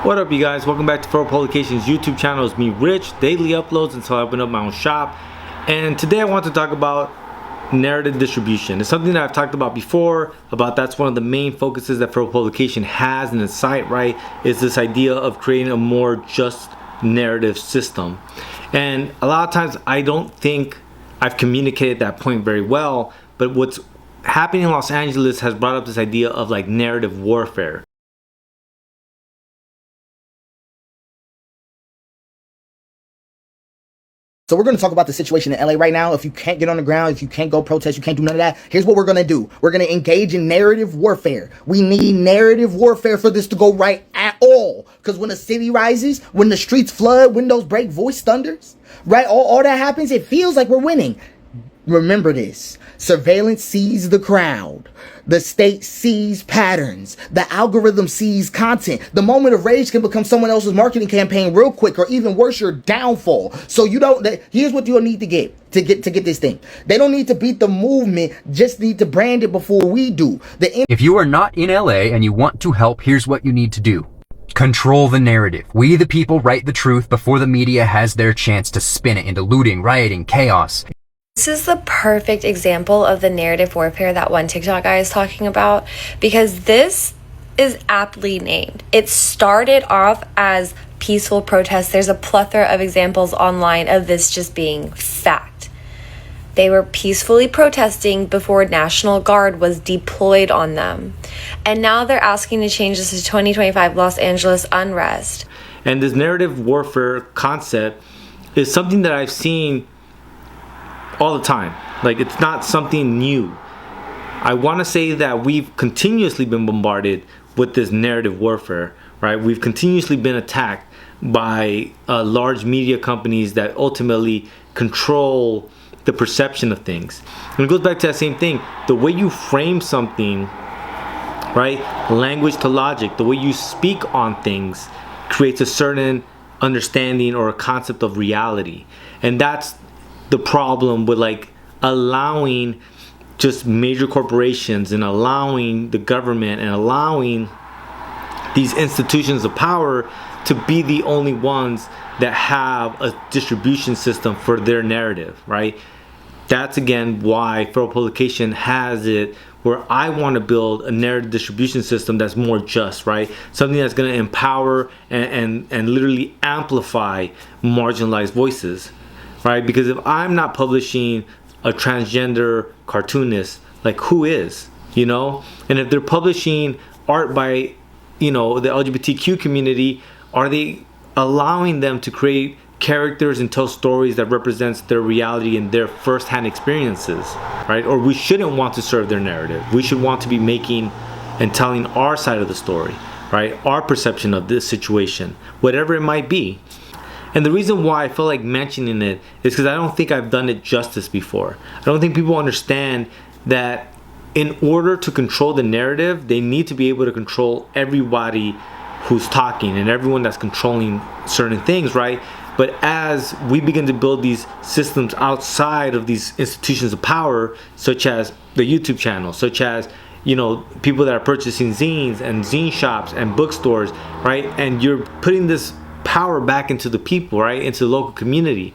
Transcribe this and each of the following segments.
What up, you guys? Welcome back to Feral Publications YouTube channel. It's me, Rich. Daily uploads until I open up my own shop. And today I want to talk about narrative distribution. It's something that I've talked about before, that's one of the main focuses that Feral Publication has in its site, right? Is this idea of creating a more just narrative system. And a lot of times I don't think I've communicated that point very well, but what's happening in Los Angeles has brought up this idea of like narrative warfare. So we're going to talk about the situation in LA right now. If you can't get on the ground, if you can't go protest, you can't do none of that, here's what we're going to do. We're going to engage in narrative warfare. We need narrative warfare for this to go right at all. Because when a city rises, when the streets flood, windows break, voice thunders, right? All that happens, it feels like we're winning. Remember this. Surveillance sees the crowd. The state sees patterns. The algorithm sees content. The moment of rage can become someone else's marketing campaign real quick, or even worse, your downfall. So here's what you'll need to get this thing. They don't need to beat the movement, just need to brand it before we do. If you are not in LA and you want to help, here's what you need to do. Control the narrative. We the people write the truth before the media has their chance to spin it into looting, rioting, chaos. This is the perfect example of the narrative warfare that one TikTok guy is talking about, because this is aptly named. It started off as peaceful protests. There's a plethora of examples online of this just being fact. They were peacefully protesting before National Guard was deployed on them. And now they're asking to change this to 2025 Los Angeles unrest. And this narrative warfare concept is something that I've seen all the time. Like, it's not something new. I want to say that we've continuously been bombarded with this narrative warfare, right? We've continuously been attacked by large media companies that ultimately control the perception of things. And it goes back to that same thing. The way you frame something, right? Language to logic, the way you speak on things creates a certain understanding or a concept of reality. And that's the problem with like allowing just major corporations and allowing the government and allowing these institutions of power to be the only ones that have a distribution system for their narrative, right? That's again why Feral Publication has it where I want to build a narrative distribution system that's more just, right? Something that's going to empower and literally amplify marginalized voices, right? Because if I'm not publishing a transgender cartoonist, like who is, you know? And if they're publishing art by, you know, the LGBTQ community, are they allowing them to create characters and tell stories that represents their reality and their first-hand experiences, right? Or we shouldn't want to serve their narrative. We should want to be making and telling our side of the story, right? Our perception of this situation, whatever it might be. And the reason why I feel like mentioning it is because I don't think I've done it justice before. I don't think people understand that in order to control the narrative, they need to be able to control everybody who's talking and everyone that's controlling certain things, right? But as we begin to build these systems outside of these institutions of power, such as the YouTube channel, such as, you know, people that are purchasing zines and zine shops and bookstores, right? And you're putting this power back into the people, right? Into the local community.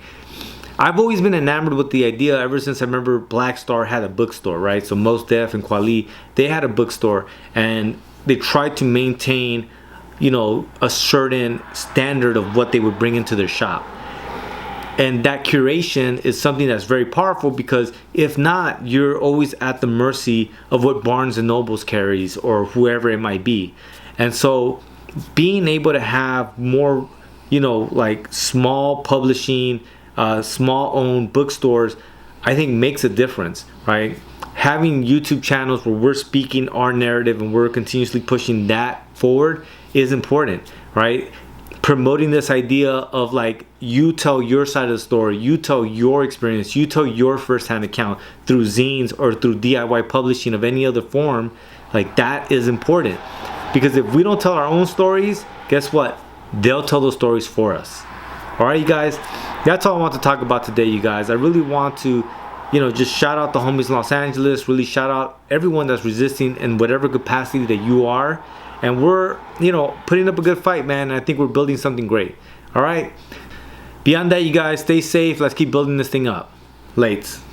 I've always been enamored with the idea ever since I remember Black Star had a bookstore, right? So Mos Def and Kweli, they had a bookstore and they tried to maintain, you know, a certain standard of what they would bring into their shop. And that curation is something that's very powerful, because if not, you're always at the mercy of what Barnes and Nobles carries or whoever it might be. And so being able to have more, you know, like small publishing, small owned bookstores, I think makes a difference, right? Having YouTube channels where we're speaking our narrative and we're continuously pushing that forward is important, right? Promoting this idea of like, you tell your side of the story, you tell your experience, you tell your first-hand account through zines or through DIY publishing of any other form, like that is important. Because if we don't tell our own stories, guess what? They'll tell those stories for us. All right, you guys, that's all I want to talk about today, you guys. I really want to, you know, just shout out the homies in Los Angeles, really shout out everyone that's resisting in whatever capacity that you are. and we're, you know, putting up a good fight, man. I think we're building something great. All right. Beyond that, you guys stay safe. Let's keep building this thing up. Lates.